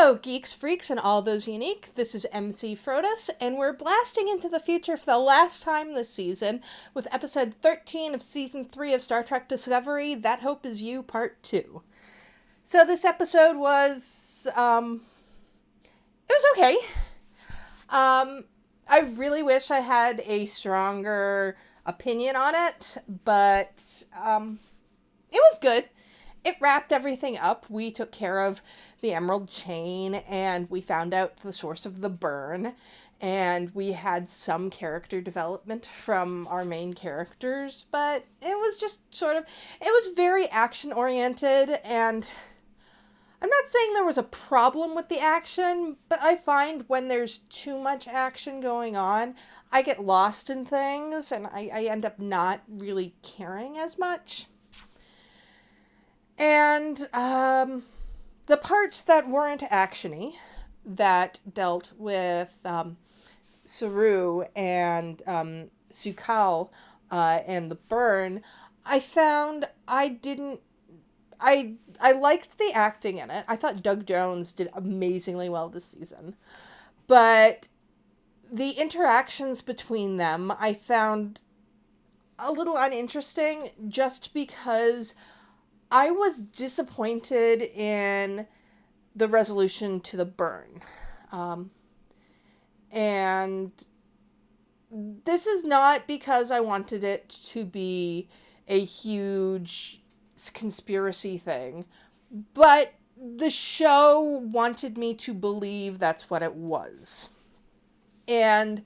Hello, geeks, freaks, and all those unique. This is EmceeFrodis, and we're blasting into the future for the last time this season with episode 13 of season 3 of Star Trek Discovery, That Hope Is You, Part 2. So this episode was, it was okay. I really wish I had a stronger opinion on it, but, it was good. It wrapped everything up. We took care of the emerald chain, and we found out the source of the burn, and we had some character development from our main characters, but it was just it was very action-oriented, and I'm not saying there was a problem with the action, but I find when there's too much action going on, I get lost in things, and I end up not really caring as much. And the parts that weren't actiony, that dealt with Saru and Su'Kal and the burn, I found I liked the acting in it. I thought Doug Jones did amazingly well this season. But the interactions between them I found a little uninteresting, just because I was disappointed in the resolution to the burn. And this is not because I wanted it to be a huge conspiracy thing, but the show wanted me to believe that's what it was. And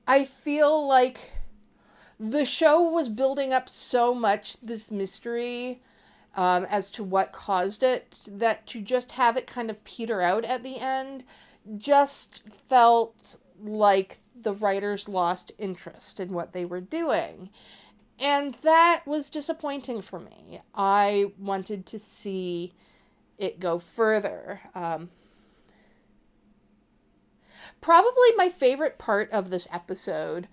I feel like the show was building up so much this mystery as to what caused it, that to just have it kind of peter out at the end just felt like the writers lost interest in what they were doing. And that was disappointing for me. I wanted to see it go further. Probably my favorite part of this episode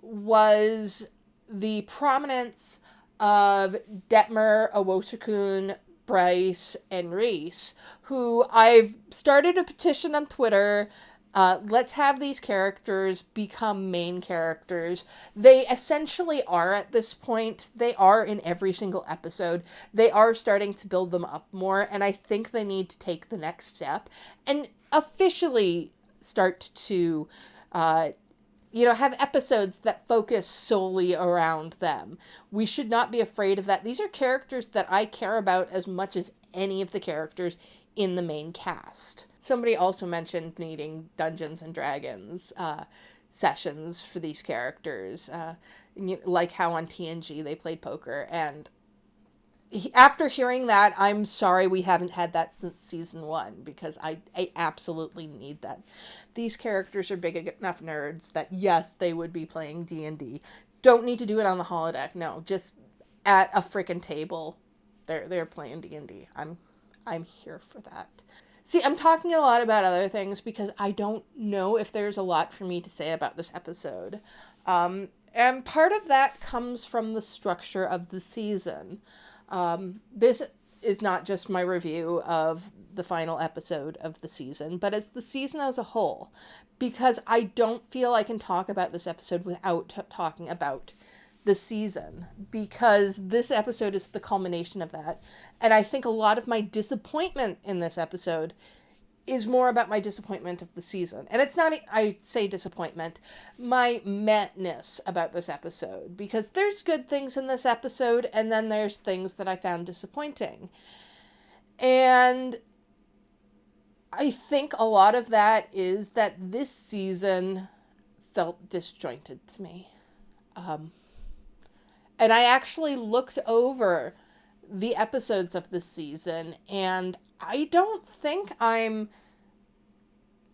was the prominence of Detmer, Owosakun, Bryce, and Reese, who I've started a petition on Twitter. Let's have these characters become main characters. They essentially are at this point. They are in every single episode. They are starting to build them up more, and I think they need to take the next step and officially start to have episodes that focus solely around them. We should not be afraid of that. These are characters that I care about as much as any of the characters in the main cast. Somebody also mentioned needing Dungeons and Dragons sessions for these characters, like how on TNG they played poker. And after hearing that, I'm sorry we haven't had that since season 1, because I absolutely need that. These characters are big enough nerds that, yes, they would be playing D&D. Don't need to do it on the holodeck. No, just at a frickin' table, they're playing D&D. I'm here for that. See, I'm talking a lot about other things because I don't know if there's a lot for me to say about this episode. And part of that comes from the structure of the season. This is not just my review of the final episode of the season, but it's the season as a whole, because I don't feel I can talk about this episode without talking about the season, because this episode is the culmination of that. And I think a lot of my disappointment in this episode is more about my disappointment of the season. And it's not, I say disappointment, my meh-ness about this episode, because there's good things in this episode, and then there's things that I found disappointing. And I think a lot of that is that this season felt disjointed to me. And I actually looked over the episodes of this season, and I don't think I'm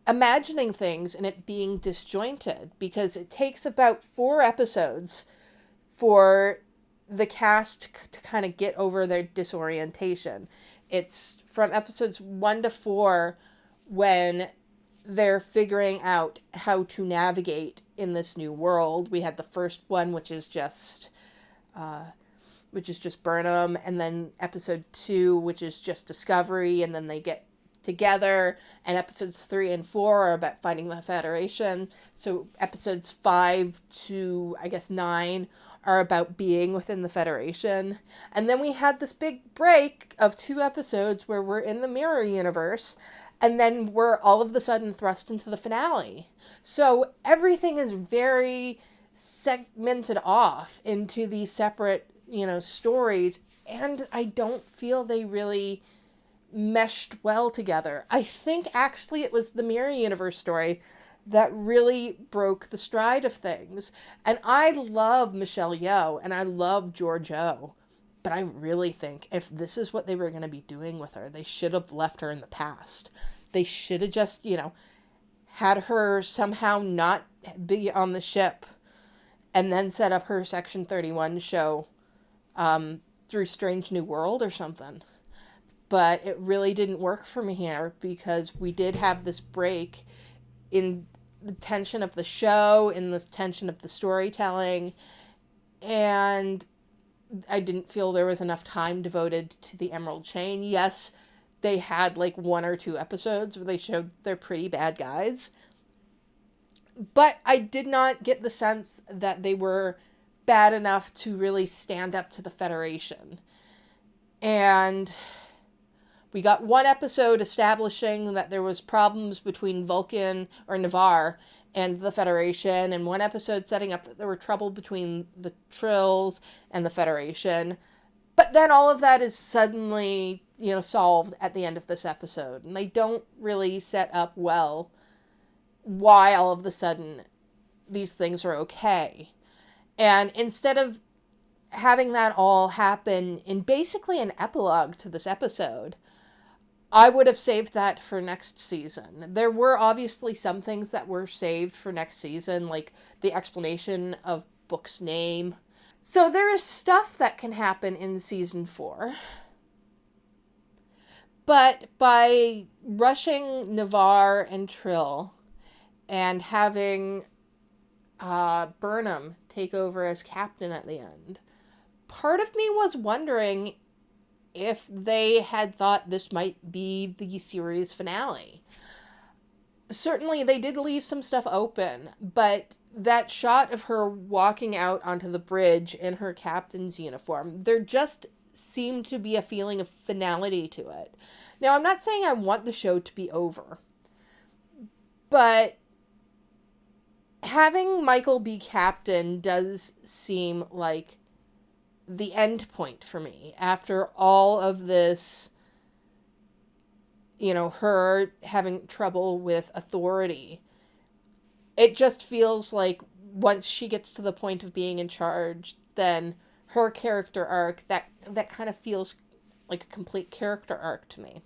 imagining things and it being disjointed, because it takes about 4 episodes for the cast to kind of get over their disorientation. It's from episodes 1 to 4 when they're figuring out how to navigate in this new world. We had the first one, which is just Burnham, and then episode 2, which is just Discovery, and then they get together, and episodes 3 and 4 are about fighting the Federation. So episodes 5 to, I guess, 9 are about being within the Federation. And then we had this big break of 2 episodes where we're in the mirror universe, and then we're all of a sudden thrust into the finale. So everything is very segmented off into these separate, stories, and I don't feel they really meshed well together. I think actually it was the mirror universe story that really broke the stride of things. And I love Michelle Yeoh and I love Georgiou, but I really think if this is what they were going to be doing with her, they should have left her in the past. They should have just, had her somehow not be on the ship and then set up her Section 31 show through Strange New World or something. But it really didn't work for me here because we did have this break in the tension of the show, in the tension of the storytelling, and I didn't feel there was enough time devoted to the Emerald Chain. Yes, they had like 1 or 2 episodes where they showed they're pretty bad guys, but I did not get the sense that they were bad enough to really stand up to the Federation. And we got 1 episode establishing that there was problems between Vulcan or Navarre and the Federation, and 1 episode setting up that there were trouble between the Trills and the Federation. But then all of that is suddenly, solved at the end of this episode, and they don't really set up well why all of a sudden these things are okay. And instead of having that all happen in basically an epilogue to this episode, I would have saved that for next season. There were obviously some things that were saved for next season, like the explanation of Book's name. So there is stuff that can happen in season 4. But by rushing Navarre and Trill and having Burnham take over as captain at the end, part of me was wondering if they had thought this might be the series finale. Certainly they did leave some stuff open, but that shot of her walking out onto the bridge in her captain's uniform, there just seemed to be a feeling of finality to it. Now, I'm not saying I want the show to be over, but having Michael be captain does seem like the end point for me after all of this, her having trouble with authority. It just feels like once she gets to the point of being in charge, then her character arc, that kind of feels like a complete character arc to me.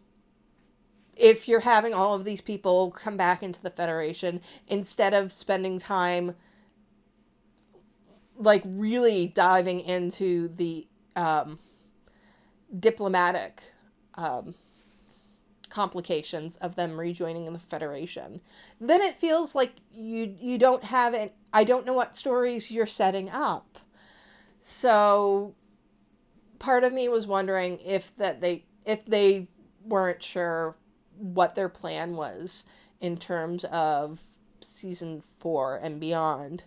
If you're having all of these people come back into the Federation, instead of spending time like really diving into the diplomatic complications of them rejoining the Federation, then it feels like you don't have it. I don't know what stories you're setting up. So part of me was wondering if they weren't sure what their plan was in terms of season 4 and beyond.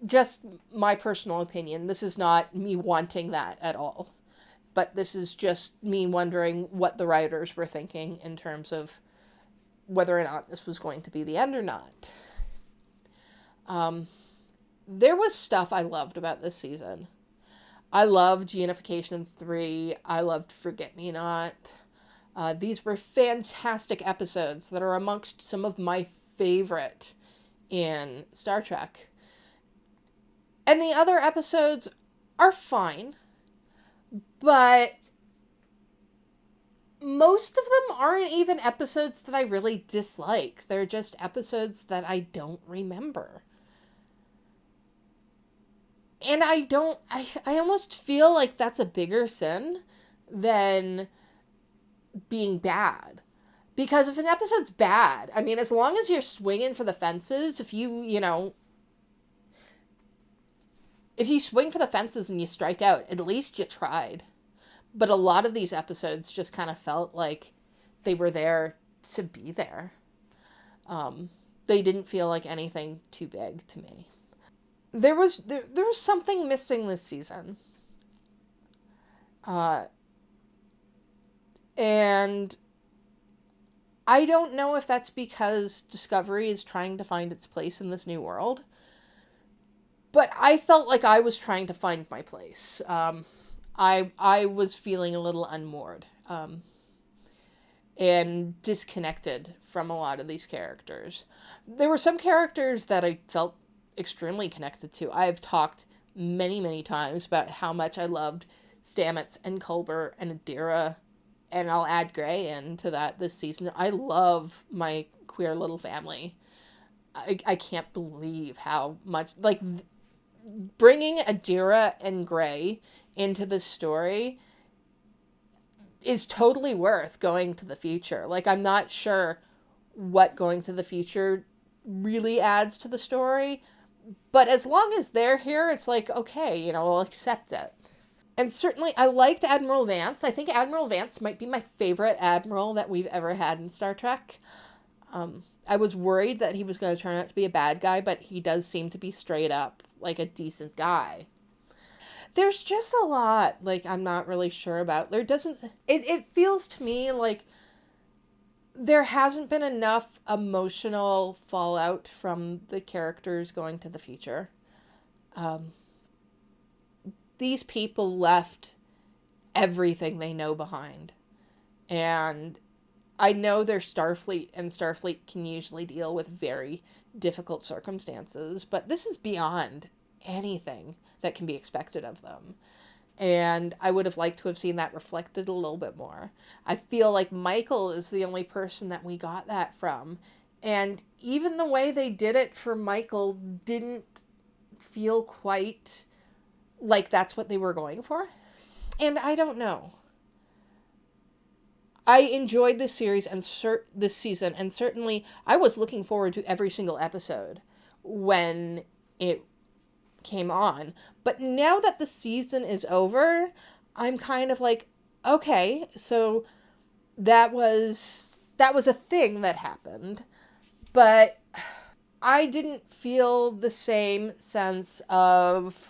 Just my personal opinion. This is not me wanting that at all. But this is just me wondering what the writers were thinking in terms of whether or not this was going to be the end or not. There was stuff I loved about this season. I loved Unification 3. I loved Forget Me Not. These were fantastic episodes that are amongst some of my favorite in Star Trek. And the other episodes are fine, but most of them aren't even episodes that I really dislike. They're just episodes that I don't remember. And I almost feel like that's a bigger sin than being bad. Because if an episode's bad, I mean, as long as you're swinging for the fences, if you swing for the fences and you strike out, at least you tried. But a lot of these episodes just kind of felt like they were there to be there. They didn't feel like anything too big to me. There was something missing this season. Uh, and I don't know if that's because Discovery is trying to find its place in this new world, but I felt like I was trying to find my place. I was feeling a little unmoored, and disconnected from a lot of these characters. There were some characters that I felt extremely connected to. I've talked many, many times about how much I loved Stamets and Culber and Adira, and I'll add Gray into that this season. I love my queer little family. I can't believe how much, like, bringing Adira and Gray into this story is totally worth going to the future. Like, I'm not sure what going to the future really adds to the story, but as long as they're here, it's like, okay, you know, I'll accept it. And certainly, I liked Admiral Vance. I think Admiral Vance might be my favorite admiral that we've ever had in Star Trek. I was worried that he was going to turn out to be a bad guy, but he does seem to be straight up, like, a decent guy. There's just a lot, like, I'm not really sure about. It feels to me like there hasn't been enough emotional fallout from the characters going to the future. These people left everything they know behind. And I know they're Starfleet, and Starfleet can usually deal with very difficult circumstances, but this is beyond anything that can be expected of them. And I would have liked to have seen that reflected a little bit more. I feel like Michael is the only person that we got that from. And even the way they did it for Michael didn't feel quite like that's what they were going for. And I don't know. I enjoyed this series and this season, and certainly I was looking forward to every single episode when it came on. But now that the season is over, I'm kind of like, okay, so that was a thing that happened, but I didn't feel the same sense of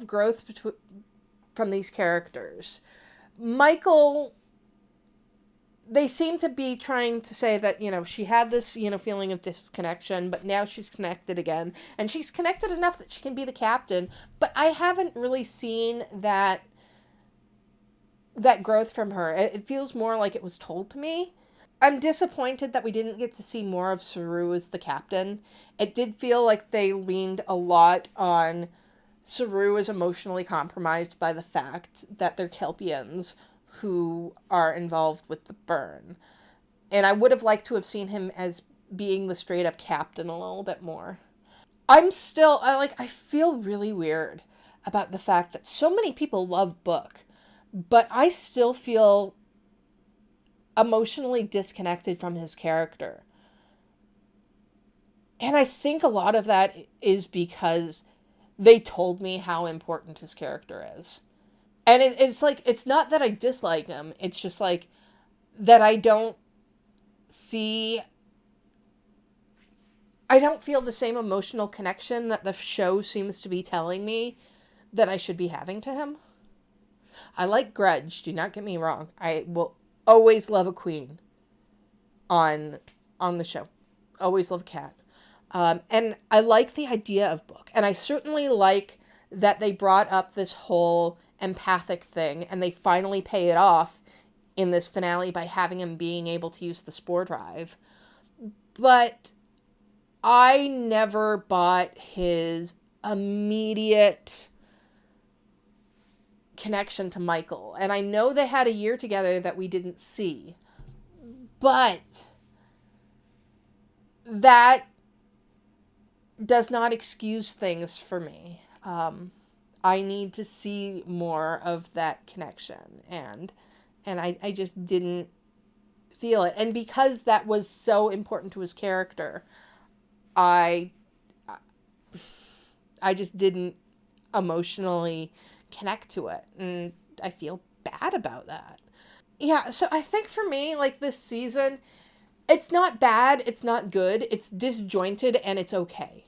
growth from these characters. Michael, they seem to be trying to say that, you know, she had this, you know, feeling of disconnection, but now she's connected again. And she's connected enough that she can be the captain. But I haven't really seen that growth from her. It feels more like it was told to me. I'm disappointed that we didn't get to see more of Saru as the captain. It did feel like they leaned a lot on Saru is emotionally compromised by the fact that they're Kelpians who are involved with the burn. And I would have liked to have seen him as being the straight up captain a little bit more. I feel really weird about the fact that so many people love Book, but I still feel emotionally disconnected from his character. And I think a lot of that is because they told me how important his character is. And it's like, it's not that I dislike him. It's just like that I don't feel the same emotional connection that the show seems to be telling me that I should be having to him. I like Grudge, do not get me wrong. I will always love a queen on the show. Always love a cat. And I like the idea of Book. And I certainly like that they brought up this whole empathic thing, and they finally pay it off in this finale by having him being able to use the spore drive. But I never bought his immediate connection to Michael. And I know they had a year together that we didn't see. But that does not excuse things for me. I need to see more of that connection, and I just didn't feel it. And because that was so important to his character, I just didn't emotionally connect to it, and I feel bad about that. Yeah, so I think for me, like, this season, it's not bad, it's not good, it's disjointed, and it's okay.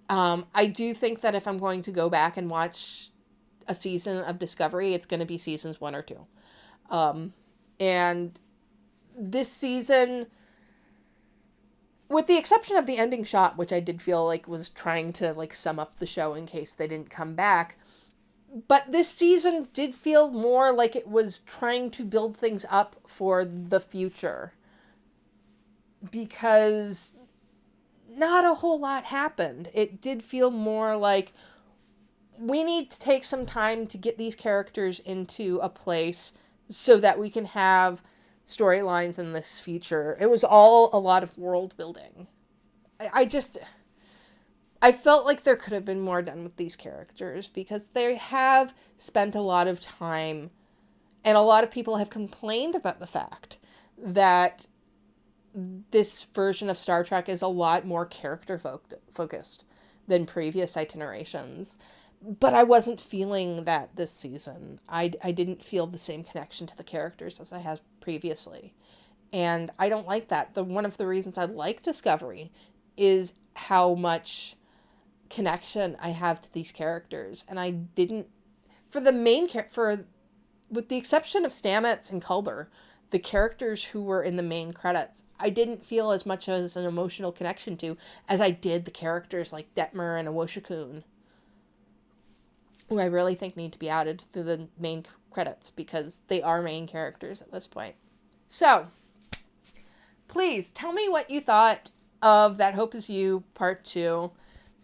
I do think that if I'm going to go back and watch a season of Discovery, it's going to be seasons 1 or 2. And this season, with the exception of the ending shot, which I did feel like was trying to like sum up the show in case they didn't come back, but this season did feel more like it was trying to build things up for the future, because not a whole lot happened. It did feel more like we need to take some time to get these characters into a place so that we can have storylines in this future. It was all a lot of world building. I felt like there could have been more done with these characters because they have spent a lot of time, and a lot of people have complained about the fact that this version of Star Trek is a lot more character focused than previous itinerations. But I wasn't feeling that this season. I didn't feel the same connection to the characters as I had previously. And I don't like that. One of the reasons I like Discovery is how much connection I have to these characters. And I didn't, for the main with the exception of Stamets and Culber, the characters who were in the main credits, I didn't feel as much as an emotional connection to as I did the characters like Detmer and Awoshikun, who I really think need to be added to the main credits because they are main characters at this point. So, please tell me what you thought of That Hope Is You Part 2.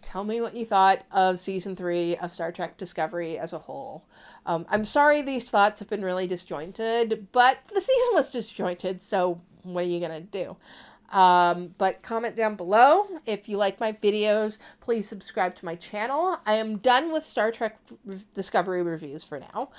Tell me what you thought of Season 3 of Star Trek Discovery as a whole. I'm sorry these thoughts have been really disjointed, but the season was disjointed, so what are you going to do? But comment down below if you like my videos. Please subscribe to my channel. I am done with Star Trek Discovery reviews for now,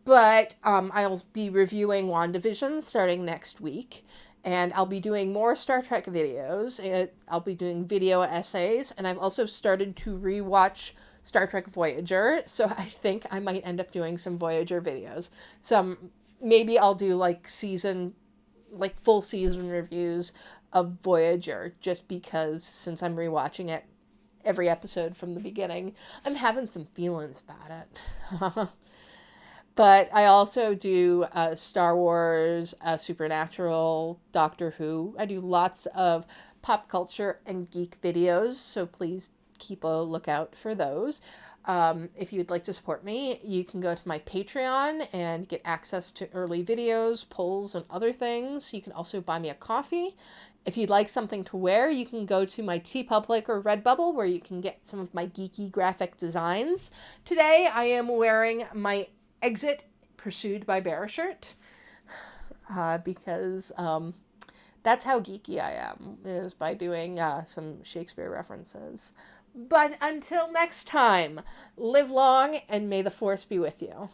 but I'll be reviewing WandaVision starting next week, and I'll be doing more Star Trek videos. I'll be doing video essays, and I've also started to rewatch Star Trek Voyager, so I think I might end up doing some Voyager videos. Maybe I'll do full season reviews of Voyager, just because since I'm rewatching it every episode from the beginning, I'm having some feelings about it. But I also do Star Wars, Supernatural, Doctor Who. I do lots of pop culture and geek videos, so please keep a lookout for those. If you'd like to support me, you can go to my Patreon and get access to early videos, polls, and other things. You can also buy me a coffee. If you'd like something to wear, you can go to my TeePublic or Redbubble, where you can get some of my geeky graphic designs. Today, I am wearing my Exit Pursued by Bear shirt, because that's how geeky I am, is by doing some Shakespeare references. But until next time, live long and may the Force be with you.